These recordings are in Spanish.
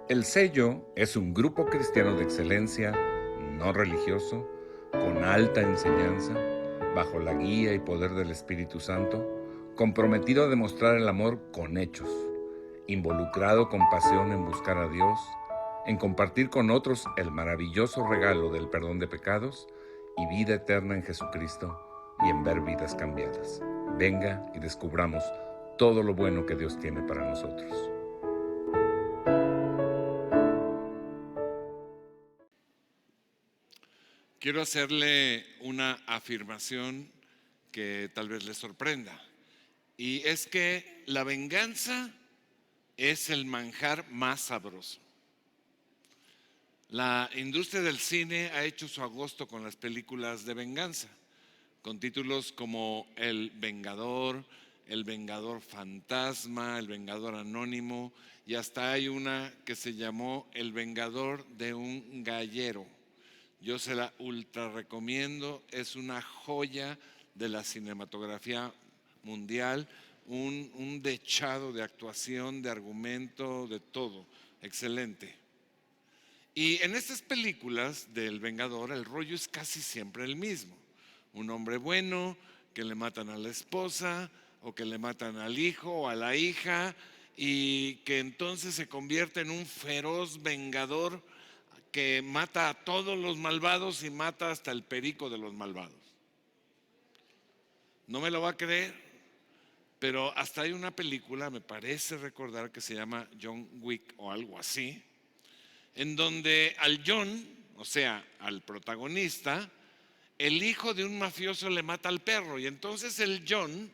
El Sello es un grupo cristiano de excelencia, no religioso, con alta enseñanza, bajo la guía y poder del Espíritu Santo, comprometido a demostrar el amor con hechos, involucrado con pasión en buscar a Dios, en compartir con otros el maravilloso regalo del perdón de pecados y vida eterna en Jesucristo y en ver vidas cambiadas. Venga y descubramos todo lo bueno que Dios tiene para nosotros. Quiero hacerle una afirmación que tal vez le sorprenda. Y es que la venganza es el manjar más sabroso. La industria del cine ha hecho su agosto con las películas de venganza, con títulos como El Vengador Fantasma, El Vengador Anónimo, y hasta hay una que se llamó El Vengador de un Gallero. Yo se la ultra recomiendo, es una joya de la cinematografía mundial, un dechado de actuación, de argumento, de todo, excelente. Y en estas películas del Vengador el rollo es casi siempre el mismo. Un hombre bueno que le matan a la esposa o que le matan al hijo o a la hija y que entonces se convierte en un feroz vengador que mata a todos los malvados y mata hasta el perico de los malvados. No me lo va a creer, pero hasta hay una película, me parece recordar, que se llama John Wick o algo así, en donde al John, o sea, al protagonista, el hijo de un mafioso le mata al perro y entonces el John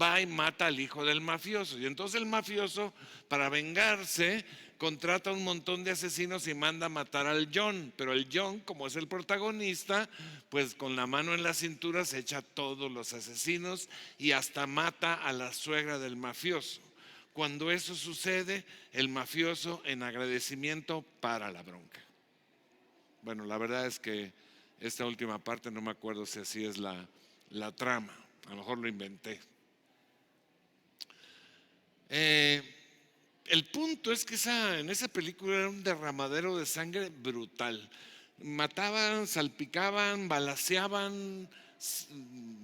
va y mata al hijo del mafioso. Y entonces el mafioso, para vengarse, contrata un montón de asesinos y manda a matar al John. Pero el John, como es el protagonista, pues con la mano en la cintura se echa a todos los asesinos y hasta mata a la suegra del mafioso. Cuando eso sucede, el mafioso, en agradecimiento, para la bronca. Bueno, la verdad es que esta última parte no me acuerdo si así es la trama. A lo mejor lo inventé. El punto es que en esa película era un derramadero de sangre brutal. Mataban, salpicaban, balaceaban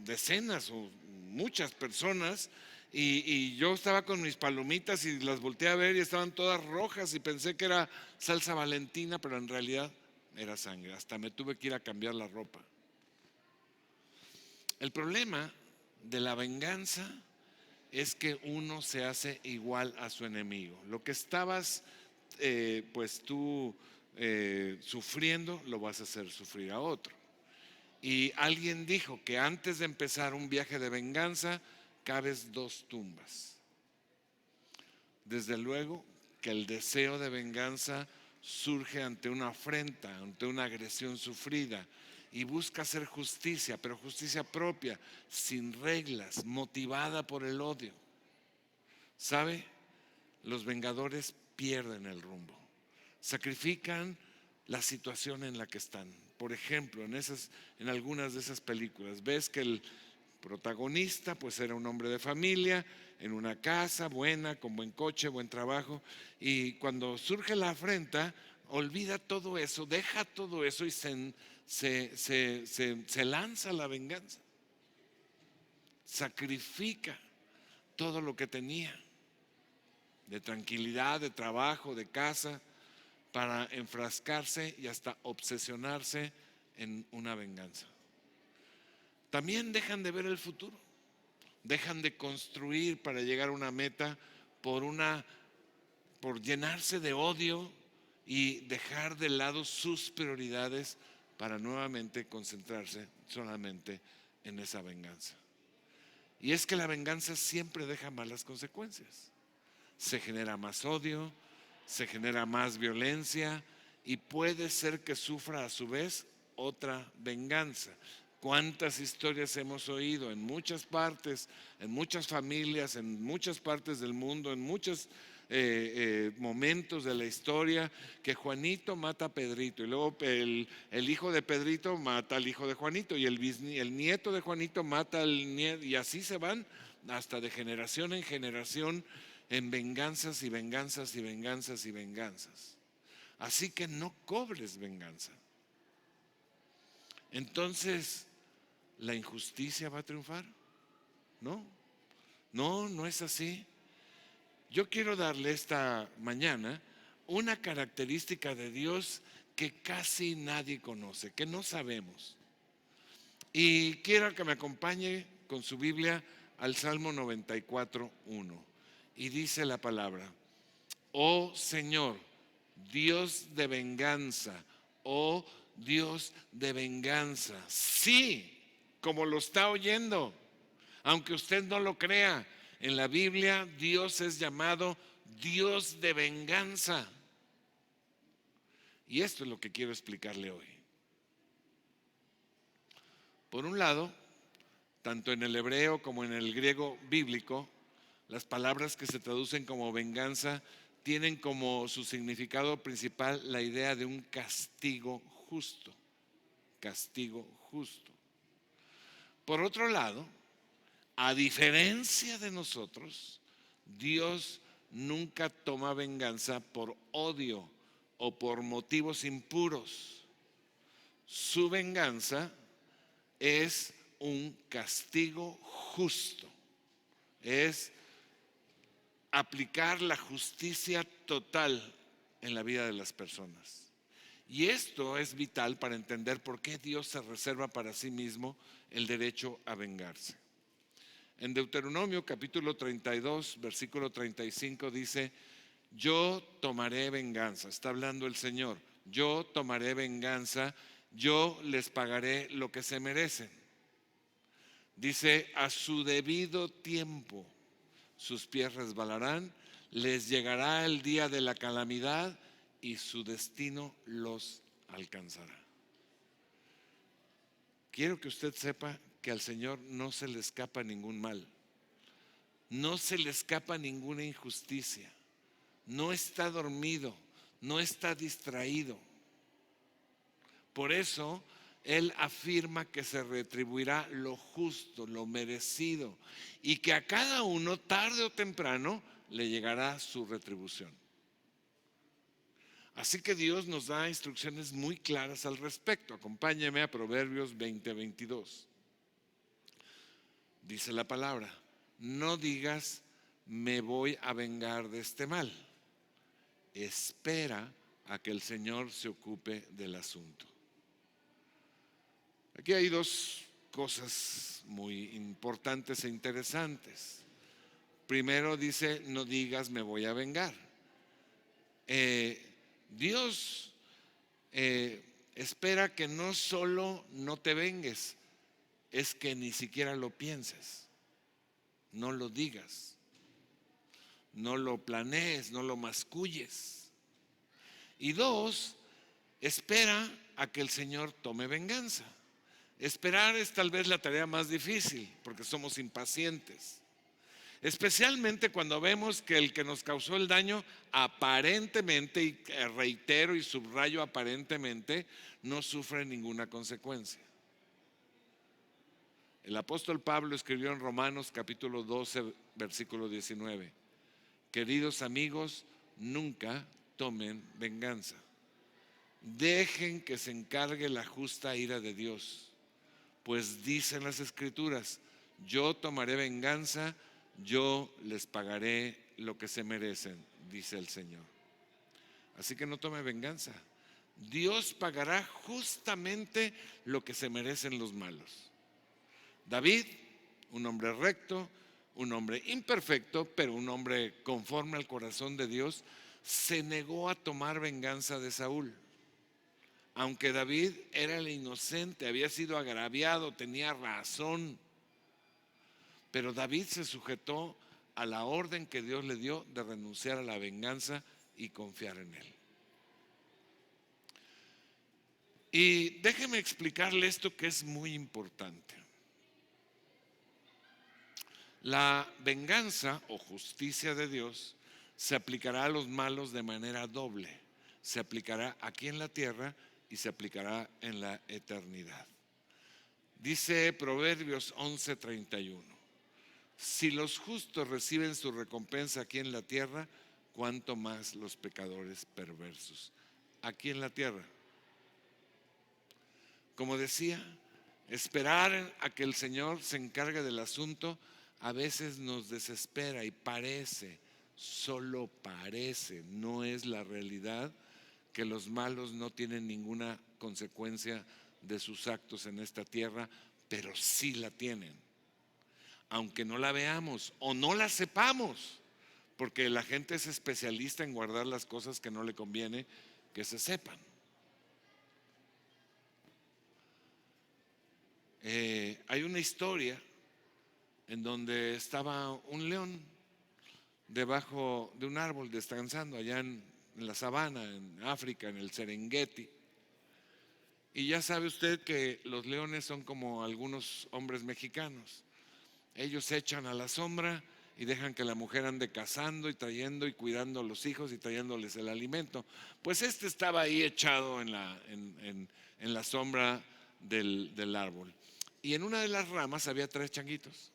decenas o muchas personas y yo estaba con mis palomitas y las volteé a ver y estaban todas rojas y pensé que era salsa Valentina, pero en realidad era sangre. Hasta me tuve que ir a cambiar la ropa. El problema de la venganza es que uno se hace igual a su enemigo. Lo que estabas pues tú sufriendo, lo vas a hacer sufrir a otro. Y alguien dijo que antes de empezar un viaje de venganza, cabes 2 tumbas. Desde luego que el deseo de venganza surge ante una afrenta, ante una agresión sufrida y busca hacer justicia, pero justicia propia, sin reglas, motivada por el odio. ¿Sabe? Los vengadores pierden el rumbo, sacrifican la situación en la que están. Por ejemplo, en algunas de esas películas ves que el protagonista pues era un hombre de familia, en una casa buena, con buen coche, buen trabajo, y cuando surge la afrenta, olvida todo eso, deja todo eso y se lanza a la venganza, sacrifica todo lo que tenía de tranquilidad, de trabajo, de casa, para enfrascarse y hasta obsesionarse en una venganza. También dejan de ver el futuro, dejan de construir para llegar a una meta por llenarse de odio y dejar de lado sus prioridades para nuevamente concentrarse solamente en esa venganza. Y es que la venganza siempre deja malas consecuencias. Se genera más odio, se genera más violencia y puede ser que sufra a su vez otra venganza. ¿Cuántas historias hemos oído en muchas partes, en muchas familias, en muchas partes del mundo, en muchos momentos de la historia, que Juanito mata a Pedrito y luego el hijo de Pedrito mata al hijo de Juanito y el nieto de Juanito mata al nieto y así se van hasta de generación en generación en venganzas y venganzas y venganzas y venganzas? así que no cobres venganza. Entonces, ¿la injusticia va a triunfar? No, no es así. Yo quiero darle esta mañana una característica de Dios que casi nadie conoce, que no sabemos. Y quiero que me acompañe con su Biblia al Salmo 94:1. Y dice la palabra: oh Señor, Dios de venganza, oh Dios de venganza. Sí, como lo está oyendo, aunque usted no lo crea, en la Biblia Dios es llamado Dios de venganza. Y esto es lo que quiero explicarle hoy. Por un lado, tanto en el hebreo como en el griego bíblico, las palabras que se traducen como venganza tienen como su significado principal la idea de un castigo justo. Castigo justo. Por otro lado, a diferencia de nosotros, Dios nunca toma venganza por odio o por motivos impuros. Su venganza es un castigo justo. Es aplicar la justicia total en la vida de las personas. Y esto es vital para entender por qué Dios se reserva para sí mismo el derecho a vengarse. En Deuteronomio capítulo 32, versículo 35 dice: yo tomaré venganza. Está hablando el Señor. Yo tomaré venganza, yo les pagaré lo que se merecen. Dice: a su debido tiempo sus pies resbalarán, les llegará el día de la calamidad y su destino los alcanzará. Quiero que usted sepa que al Señor no se le escapa ningún mal, no se le escapa ninguna injusticia, no está dormido, no está distraído. Por eso Él afirma que se retribuirá lo justo, lo merecido, y que a cada uno tarde o temprano le llegará su retribución. Así que Dios nos da instrucciones muy claras al respecto. Acompáñeme a Proverbios 20:22. Dice la palabra: no digas me voy a vengar de este mal. Espera a que el Señor se ocupe del asunto. Aquí hay dos cosas muy importantes e interesantes. Primero dice: no digas me voy a vengar. Dios espera que no solo no te vengues, es que ni siquiera lo pienses, no lo digas, no lo planees, no lo masculles. Y dos, espera a que el Señor tome venganza. Esperar es tal vez la tarea más difícil porque somos impacientes, especialmente cuando vemos que el que nos causó el daño aparentemente, y reitero y subrayo aparentemente, no sufre ninguna consecuencia. El apóstol Pablo escribió en Romanos capítulo 12, versículo 19: queridos amigos, nunca tomen venganza. Dejen que se encargue la justa ira de Dios, pues dicen las Escrituras: yo tomaré venganza, yo les pagaré lo que se merecen, dice el Señor. Así que no tome venganza. Dios pagará justamente lo que se merecen los malos. David, un hombre recto, un hombre imperfecto, pero un hombre conforme al corazón de Dios, se negó a tomar venganza de Saúl. Aunque David era el inocente, había sido agraviado, tenía razón, pero David se sujetó a la orden que Dios le dio de renunciar a la venganza y confiar en Él. Y déjeme explicarle esto que es muy importante. La venganza o justicia de Dios se aplicará a los malos de manera doble. Se aplicará aquí en la tierra y se aplicará en la eternidad. Dice Proverbios 11:31: si los justos reciben su recompensa aquí en la tierra, cuánto más los pecadores perversos. aquí en la tierra. Como decía, esperar a que el Señor se encargue del asunto a veces nos desespera y parece, solo parece, no es la realidad que los malos no tienen ninguna consecuencia de sus actos en esta tierra, pero sí la tienen, aunque no la veamos o no la sepamos, porque la gente es especialista en guardar las cosas que no le conviene que se sepan. Hay una historia en donde estaba un león debajo de un árbol descansando allá en la sabana, en África, en el Serengeti. Y ya sabe usted que los leones son como algunos hombres mexicanos. Ellos se echan a la sombra y dejan que la mujer ande cazando y trayendo y cuidando a los hijos y trayéndoles el alimento. Pues este estaba ahí echado en la sombra del árbol. Y en una de las ramas había 3 changuitos.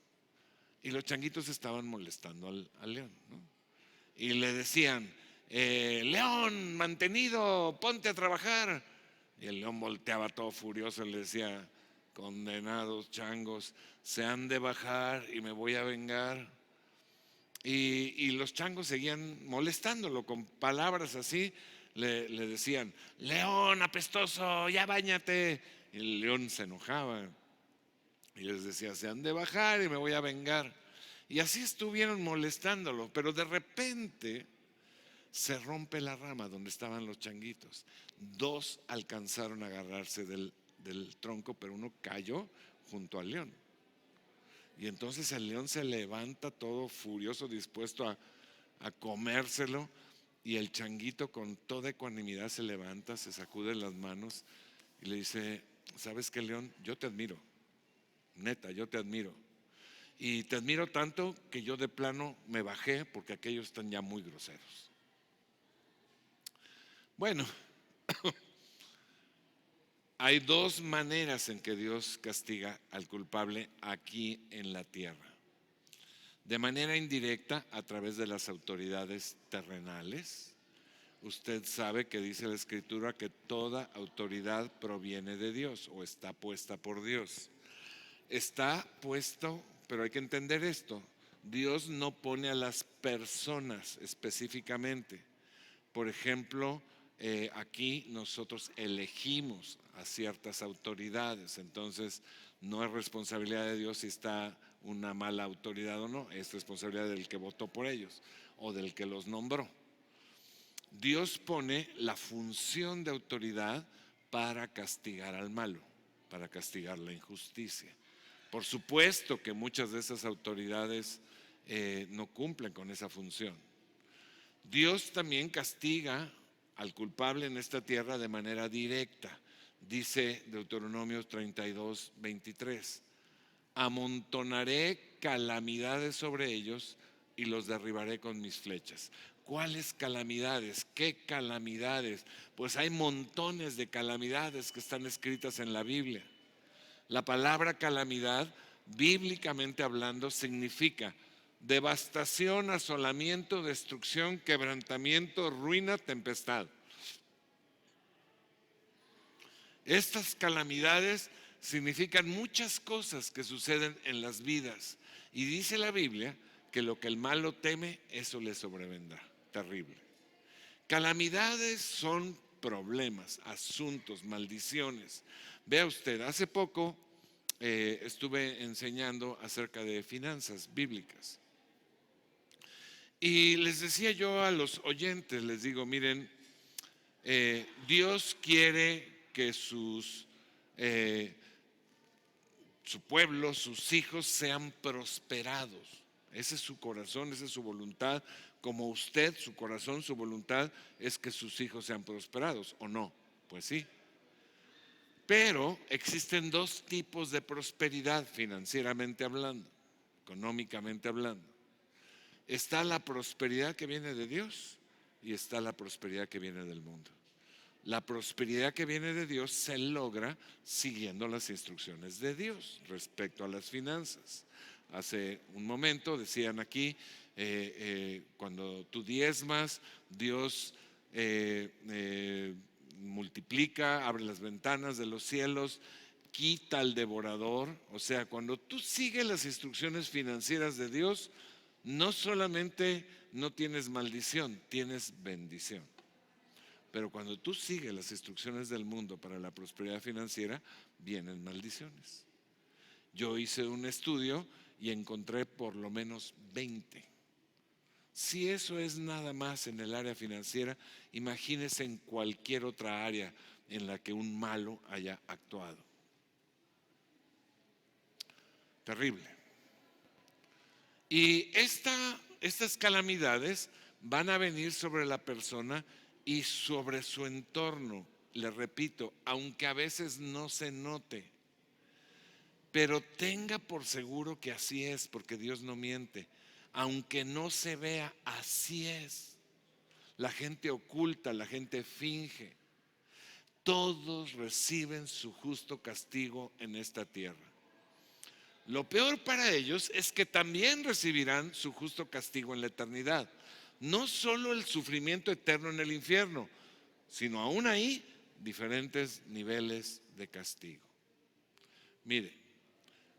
Y los changuitos estaban molestando al león, ¿no? Y le decían, león, mantenido, ponte a trabajar. Y el león volteaba todo furioso y le decía, condenados changos, se han de bajar y me voy a vengar. Y los changos seguían molestándolo con palabras así. Le decían, león apestoso, ya báñate. Y el león se enojaba y les decía, se han de bajar y me voy a vengar. Y así estuvieron molestándolo, pero de repente se rompe la rama donde estaban los changuitos. 2 alcanzaron a agarrarse del tronco, pero uno cayó junto al león. Y entonces el león se levanta todo furioso, dispuesto a comérselo. Y el changuito con toda ecuanimidad se levanta, se sacude las manos y le dice, ¿sabes qué, león? Yo te admiro, neta, yo te admiro. Y te admiro tanto que yo de plano me bajé porque aquellos están ya muy groseros. Bueno, hay 2 maneras en que Dios castiga al culpable aquí en la tierra. De manera indirecta, a través de las autoridades terrenales. Usted sabe que dice la Escritura que toda autoridad proviene de Dios o está puesta por Dios. Está puesto, pero hay que entender esto. Dios no pone a las personas específicamente. Por ejemplo, aquí nosotros elegimos a ciertas autoridades, entonces no es responsabilidad de Dios si está una mala autoridad o no, es responsabilidad del que votó por ellos o del que los nombró. Dios pone la función de autoridad para castigar al malo, para castigar la injusticia. Por supuesto que muchas de esas autoridades no cumplen con esa función. Dios también castiga al culpable en esta tierra de manera directa. Dice Deuteronomio 32, 23, amontonaré calamidades sobre ellos y los derribaré con mis flechas. ¿Cuáles calamidades? ¿Qué calamidades? Pues hay montones de calamidades que están escritas en la Biblia. La palabra calamidad, bíblicamente hablando, significa devastación, asolamiento, destrucción, quebrantamiento, ruina, tempestad. Estas calamidades significan muchas cosas que suceden en las vidas. Y dice la Biblia que lo que el malo teme, eso le sobrevendrá. Terrible. Calamidades son problemas, asuntos, maldiciones. Vea usted, hace poco estuve enseñando acerca de finanzas bíblicas. Y les decía yo a los oyentes, les digo, miren, Dios quiere que su pueblo, sus hijos sean prosperados. Ese es su corazón, esa es su voluntad. Como usted, su corazón, su voluntad es que sus hijos sean prosperados, ¿o no? Pues sí. Pero existen 2 tipos de prosperidad financieramente hablando, económicamente hablando. Está la prosperidad que viene de Dios y está la prosperidad que viene del mundo. La prosperidad que viene de Dios se logra siguiendo las instrucciones de Dios respecto a las finanzas. Hace un momento decían aquí, cuando tú diezmas, Dios multiplica, abre las ventanas de los cielos, quita al devorador. O sea, cuando tú sigues las instrucciones financieras de Dios, no solamente no tienes maldición, tienes bendición. Pero cuando tú sigues las instrucciones del mundo para la prosperidad financiera, vienen maldiciones. Yo hice un estudio y encontré por lo menos 20. Si eso es nada más en el área financiera, imagínese en cualquier otra área en la que un malo haya actuado. Terrible. Y estas calamidades van a venir sobre la persona y sobre su entorno. Le repito, aunque a veces no se note, pero tenga por seguro que así es, porque Dios no miente. Aunque no se vea, así es. La gente oculta, la gente finge. Todos reciben su justo castigo en esta tierra. Lo peor para ellos es que también recibirán su justo castigo en la eternidad. No solo el sufrimiento eterno en el infierno, sino aún ahí diferentes niveles de castigo. Mire,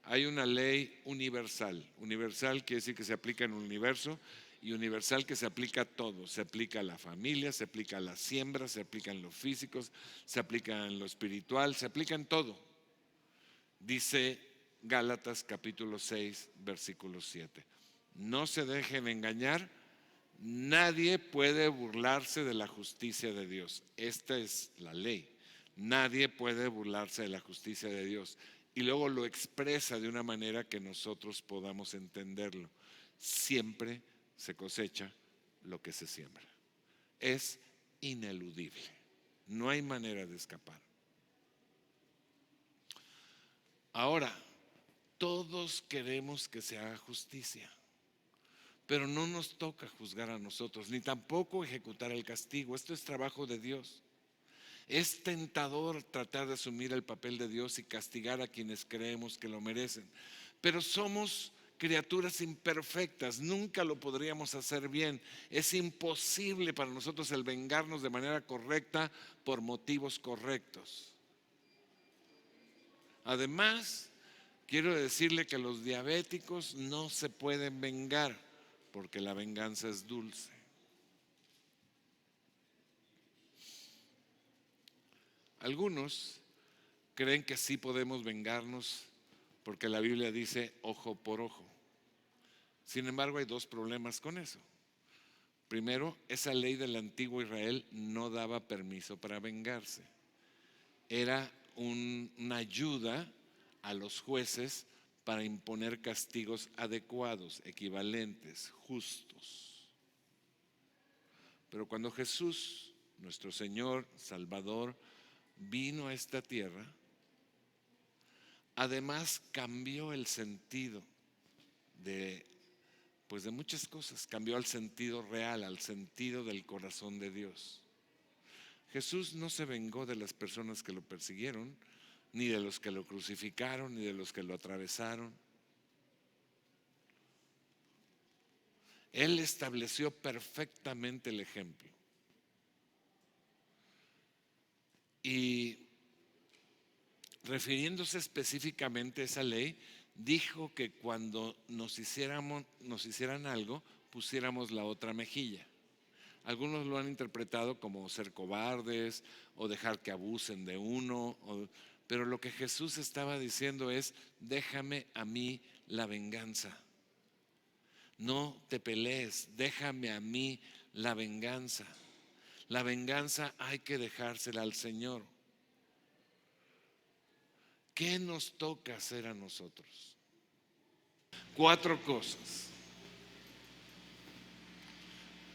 hay una ley universal. Universal quiere decir que se aplica en el universo, y universal que se aplica a todo. Se aplica a la familia, se aplica a la siembra, se aplica en lo físico, se aplica en lo espiritual, se aplica en todo. Dice Gálatas capítulo 6, versículo 7. No se dejen engañar, nadie puede burlarse de la justicia de Dios. Esta es la ley. Nadie puede burlarse de la justicia de Dios. Y luego lo expresa de una manera que nosotros podamos entenderlo. Siempre se cosecha lo que se siembra. Es ineludible. No hay manera de escapar. Ahora, todos queremos que se haga justicia, pero no nos toca juzgar a nosotros, ni tampoco ejecutar el castigo. Esto es trabajo de Dios. Es tentador tratar de asumir el papel de Dios y castigar a quienes creemos que lo merecen, pero somos criaturas imperfectas, nunca lo podríamos hacer bien. Es imposible para nosotros el vengarnos de manera correcta por motivos correctos. Además, quiero decirle que los diabéticos no se pueden vengar porque la venganza es dulce. Algunos creen que sí podemos vengarnos porque la Biblia dice ojo por ojo. Sin embargo, hay dos problemas con eso. Primero, esa ley del antiguo Israel no daba permiso para vengarse. Era una ayuda a los jueces para imponer castigos adecuados, equivalentes, justos. Pero cuando Jesús, nuestro Señor, Salvador, vino a esta tierra, además cambió el sentido de muchas cosas. Cambió al sentido real, al sentido del corazón de Dios. Jesús no se vengó de las personas que lo persiguieron, ni de los que lo crucificaron, ni de los que lo atravesaron. Él estableció perfectamente el ejemplo. Y refiriéndose específicamente a esa ley, dijo que cuando nos hicieran algo, pusiéramos la otra mejilla. Algunos lo han interpretado como ser cobardes o dejar que abusen de uno, pero lo que Jesús estaba diciendo es: déjame a mí la venganza. No te pelees, déjame a mí la venganza. La venganza hay que dejársela al Señor. ¿Qué nos toca hacer a nosotros? 4 cosas.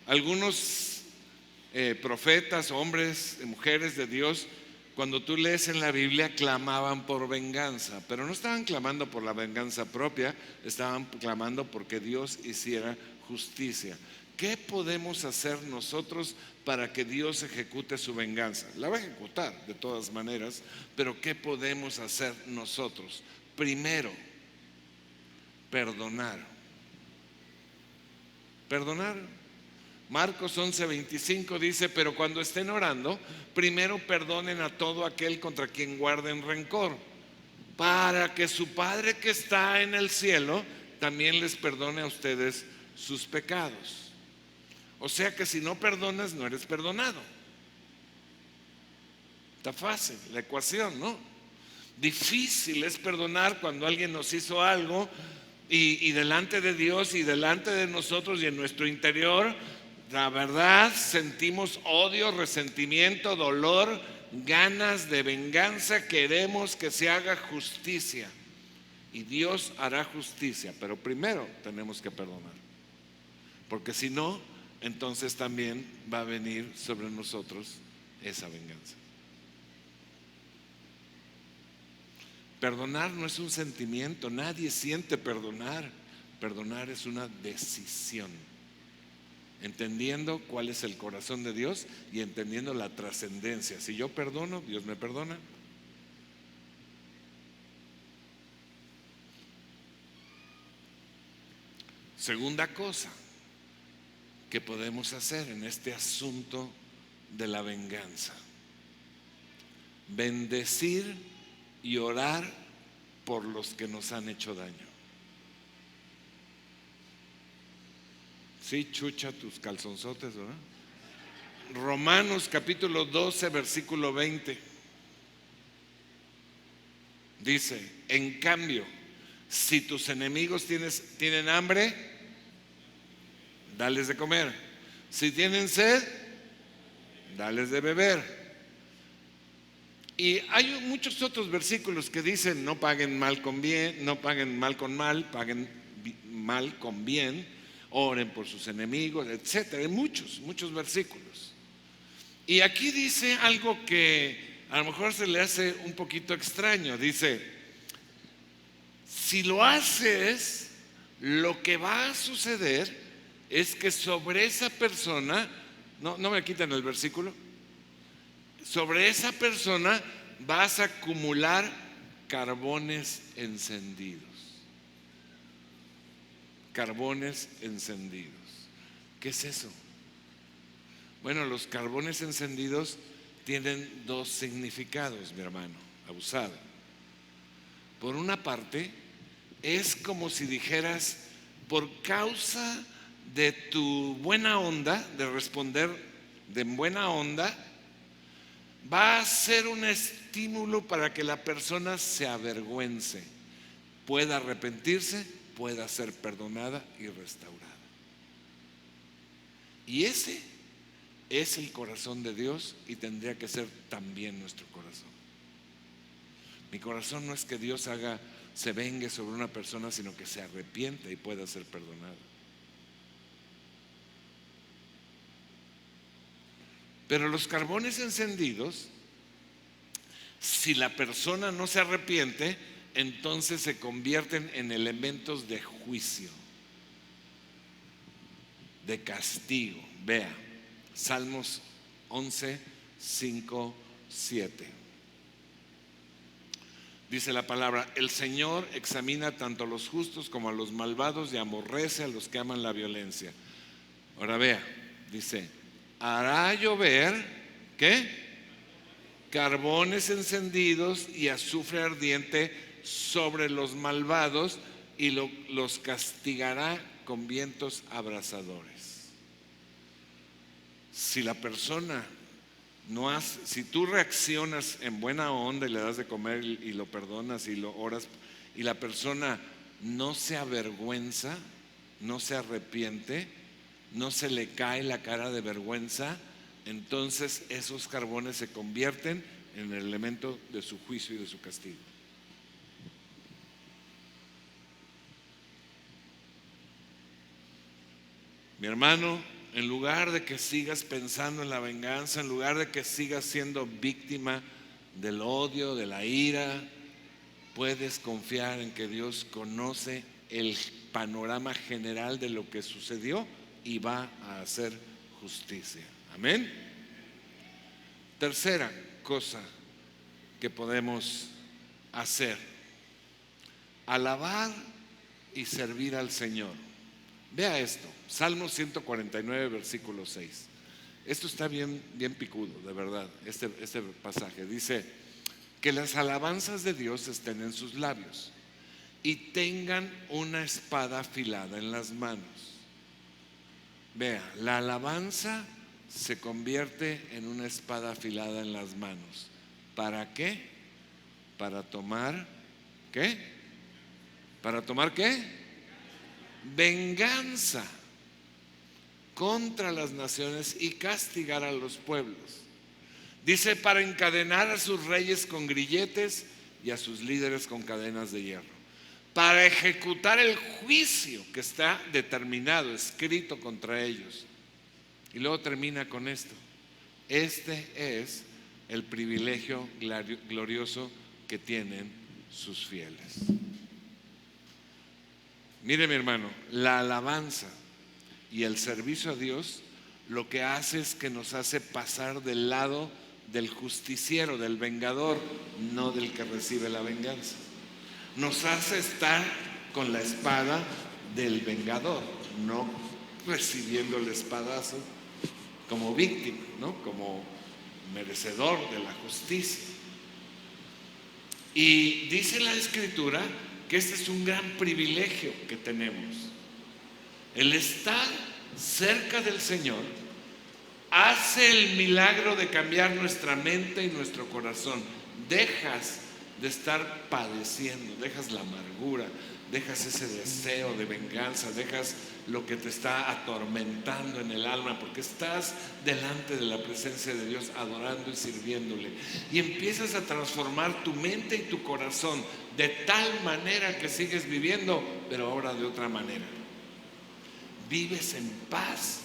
Algunos profetas, hombres y mujeres de Dios, cuando tú lees en la Biblia, clamaban por venganza, pero no estaban clamando por la venganza propia, estaban clamando porque Dios hiciera justicia. ¿Qué podemos hacer nosotros para que Dios ejecute su venganza? La va a ejecutar de todas maneras, pero ¿qué podemos hacer nosotros? Primero, perdonar. Perdonar. Marcos 11:25 dice: pero cuando estén orando, primero perdonen a todo aquel contra quien guarden rencor, para que su Padre que está en el cielo también les perdone a ustedes sus pecados. O sea que si no perdonas, no eres perdonado. Está fácil la ecuación, ¿no? Difícil es perdonar cuando alguien nos hizo algo y delante de Dios y delante de nosotros y en nuestro interior, la verdad, sentimos odio, resentimiento, dolor, ganas de venganza. Queremos que se haga justicia y Dios hará justicia, pero primero tenemos que perdonar, porque si no, entonces también va a venir sobre nosotros esa venganza. Perdonar no es un sentimiento, nadie siente perdonar. Perdonar es una decisión, entendiendo cuál es el corazón de Dios y entendiendo la trascendencia. Si yo perdono, Dios me perdona. Segunda cosa que podemos hacer en este asunto de la venganza: bendecir y orar por los que nos han hecho daño. Sí, chucha tus calzonzotes, ¿verdad? Romanos capítulo 12, versículo 20 dice: en cambio, si tus enemigos tienen hambre, dales de comer. Si tienen sed, dales de beber. Y hay muchos otros versículos que dicen: no paguen mal con bien, no paguen mal con mal, paguen mal con bien, oren por sus enemigos, etcétera. Hay muchos versículos. Y aquí dice algo que a lo mejor se le hace un poquito extraño. Dice: si lo haces, lo que va a suceder es que sobre esa persona, no me quiten el versículo, sobre esa persona vas a acumular carbones encendidos. Carbones encendidos. ¿Qué es eso? Bueno, los carbones encendidos tienen dos significados, mi hermano, abusado. Por una parte, es como si dijeras: por causa de tu buena onda, de responder de buena onda, va a ser un estímulo para que la persona se avergüence, pueda arrepentirse, pueda ser perdonada y restaurada. Y ese es el corazón de Dios y tendría que ser también nuestro corazón. Mi corazón no es que Dios se vengue sobre una persona, sino que se arrepiente y pueda ser perdonada. Pero los carbones encendidos, si la persona no se arrepiente, entonces se convierten en elementos de juicio, de castigo. Vea, Salmos 11, 5, 7. Dice la palabra: el Señor examina tanto a los justos como a los malvados y aborrece a los que aman la violencia. Ahora vea, dice: hará llover, ¿qué? Carbones encendidos y azufre ardiente sobre los malvados y los castigará con vientos abrasadores. Si la persona si tú reaccionas en buena onda y le das de comer y lo perdonas y lo oras, y la persona no se avergüenza, no se arrepiente, no se le cae la cara de vergüenza, entonces esos carbones se convierten en el elemento de su juicio y de su castigo. Mi hermano, en lugar de que sigas pensando en la venganza, en lugar de que sigas siendo víctima del odio, de la ira, puedes confiar en que Dios conoce el panorama general de lo que sucedió y va a hacer justicia. Amén. Tercera cosa que podemos hacer: alabar y servir al Señor. Vea esto, Salmo 149, versículo 6. Esto está bien, bien picudo, de verdad, este pasaje. Dice, que las alabanzas de Dios estén en sus labios y tengan una espada afilada en las manos. Vea, la alabanza se convierte en una espada afilada en las manos. ¿Para qué? Para tomar, ¿qué? ¿Para tomar qué? Venganza contra las naciones y castigar a los pueblos. Dice, para encadenar a sus reyes con grilletes y a sus líderes con cadenas de hierro, para ejecutar el juicio que está determinado, escrito contra ellos. Y luego termina con esto: este es el privilegio glorioso que tienen sus fieles. Mire, mi hermano, la alabanza y el servicio a Dios lo que hace es que nos hace pasar del lado del justiciero, del vengador, no del que recibe la venganza. Nos hace estar con la espada del vengador, no recibiendo el espadazo como víctima, ¿no? Como merecedor de la justicia. Y dice la Escritura que este es un gran privilegio que tenemos. El estar cerca del Señor hace el milagro de cambiar nuestra mente y nuestro corazón. Dejas de estar padeciendo, dejas la amargura, dejas ese deseo de venganza, dejas lo que te está atormentando en el alma, porque estás delante de la presencia de Dios adorando y sirviéndole, y empiezas a transformar tu mente y tu corazón de tal manera que sigues viviendo, pero ahora de otra manera. Vives en paz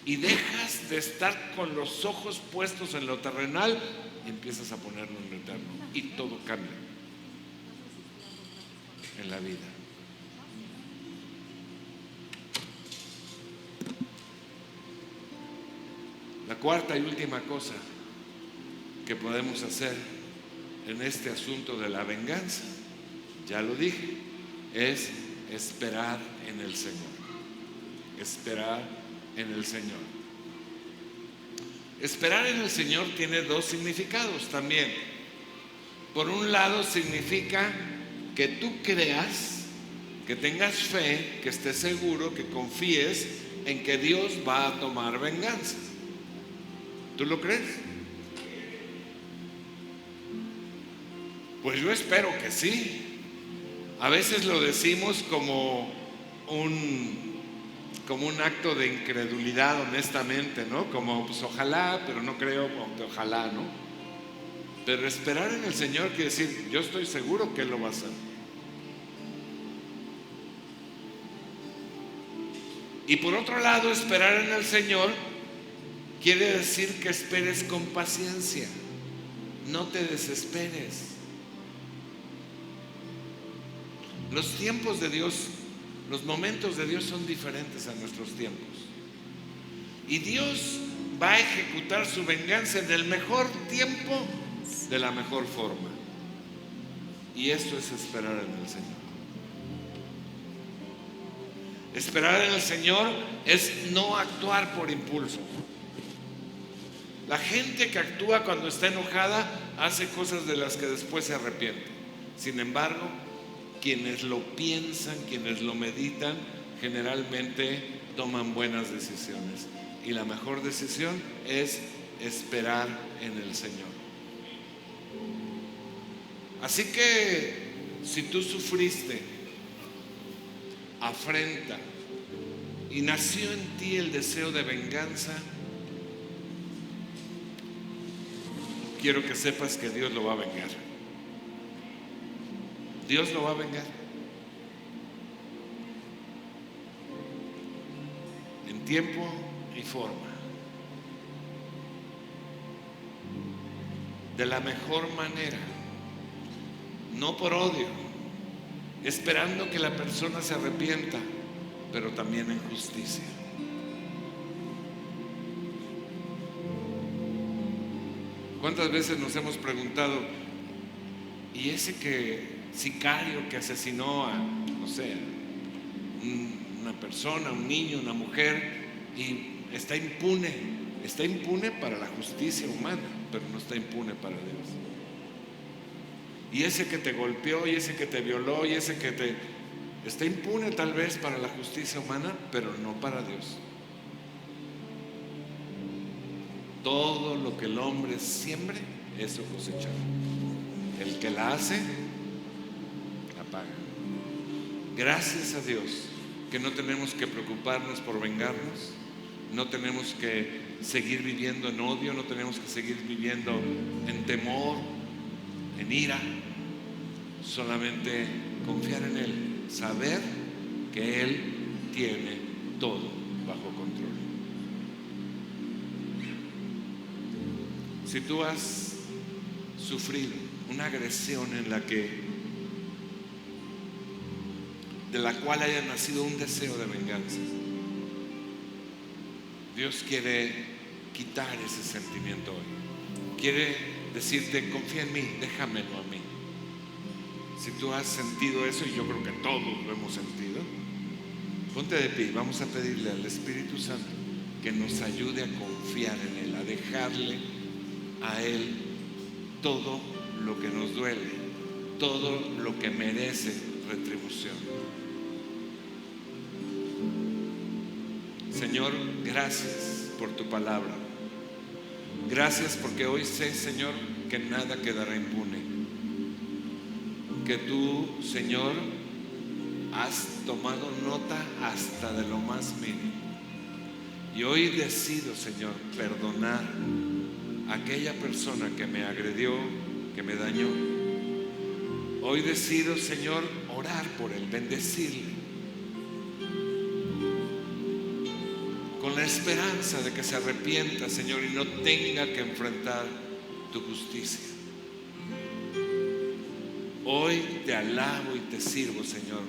y dejas de estar con los ojos puestos en lo terrenal y empiezas a ponerlo en lo eterno, y todo cambia en la vida. La cuarta y última cosa que podemos hacer en este asunto de la venganza, ya lo dije, es esperar en el Señor. Esperar en el Señor. Esperar en el Señor tiene dos significados también. Por un lado significa que tú creas, que tengas fe, que estés seguro, que confíes en que Dios va a tomar venganza. ¿Tú lo crees? Pues yo espero que sí. A veces lo decimos como un acto de incredulidad, honestamente, ¿no? Como pues ojalá, pero no creo, aunque ojalá, ¿no? Pero esperar en el Señor quiere decir, yo estoy seguro que Él lo va a hacer. Y por otro lado, esperar en el Señor quiere decir que esperes con paciencia, no te desesperes. Los tiempos de Dios, los momentos de Dios son diferentes a nuestros tiempos. Y Dios va a ejecutar su venganza en el mejor tiempo, de la mejor forma. Y esto es esperar en el Señor. Esperar en el Señor es no actuar por impulso. La gente que actúa cuando está enojada hace cosas de las que después se arrepiente. Sin embargo, quienes lo piensan, quienes lo meditan, generalmente toman buenas decisiones. Y la mejor decisión es esperar en el Señor. Así que si tú sufriste afrenta y nació en ti el deseo de venganza, quiero que sepas que Dios lo va a vengar. Dios lo va a vengar. En tiempo y forma. De la mejor manera. No por odio. Esperando que la persona se arrepienta, pero también en justicia. ¿Cuántas veces nos hemos preguntado, ¿y ese sicario que asesinó a, no sé, un una persona, un niño, una mujer, y está impune para la justicia humana, pero no está impune para Dios. Y ese que te golpeó, y ese que te violó, y ese que te... está impune tal vez para la justicia humana, pero no para Dios. Todo lo que el hombre siembre, eso cosechará. El que la hace, la paga. Gracias a Dios que no tenemos que preocuparnos por vengarnos, no tenemos que seguir viviendo en odio, no tenemos que seguir viviendo en temor, en ira, solamente confiar en Él, saber que Él tiene todo bajo control. Si tú has sufrido una agresión de la cual haya nacido un deseo de venganza, Dios quiere quitar ese sentimiento hoy. Quiere decirte, confía en mí, déjamelo a mí. Si tú has sentido eso, y yo creo que todos lo hemos sentido, ponte de pie, vamos a pedirle al Espíritu Santo que nos ayude a confiar en Él, a dejarle a Él todo lo que nos duele, todo lo que merece retribución. Señor, gracias por tu palabra. Gracias porque hoy sé, Señor, que nada quedará impune. Que tú, Señor, has tomado nota hasta de lo más mínimo. Y hoy decido, Señor, perdonar a aquella persona que me agredió, que me dañó. Hoy decido, Señor, orar por él, bendecirle, con la esperanza de que se arrepienta, Señor, y no tenga que enfrentar tu justicia. Hoy te alabo y te sirvo, Señor,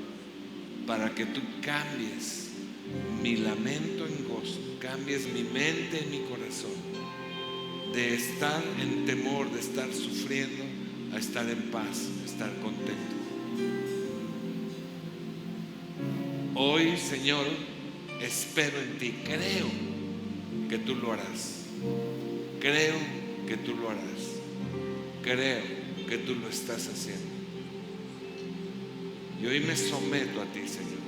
para que tú cambies mi lamento en gozo, cambies mi mente en mi corazón, de estar en temor, de estar sufriendo, a estar en paz, a estar contento. Hoy, Señor, espero en ti, creo que tú lo harás, creo que tú lo harás, creo que tú lo estás haciendo. Y hoy me someto a ti, Señor.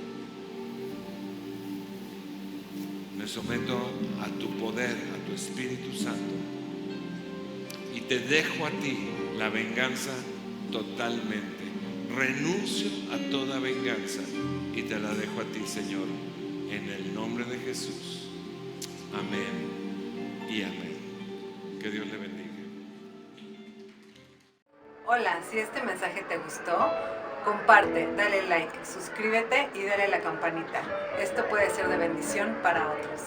Me someto a tu poder, a tu Espíritu Santo. Y te dejo a ti la venganza totalmente. Renuncio a toda venganza y te la dejo a ti, Señor, en el nombre de Jesús. Amén y amén. Que Dios le bendiga. Hola, si este mensaje te gustó, comparte, dale like, suscríbete y dale a la campanita. Esto puede ser de bendición para otros.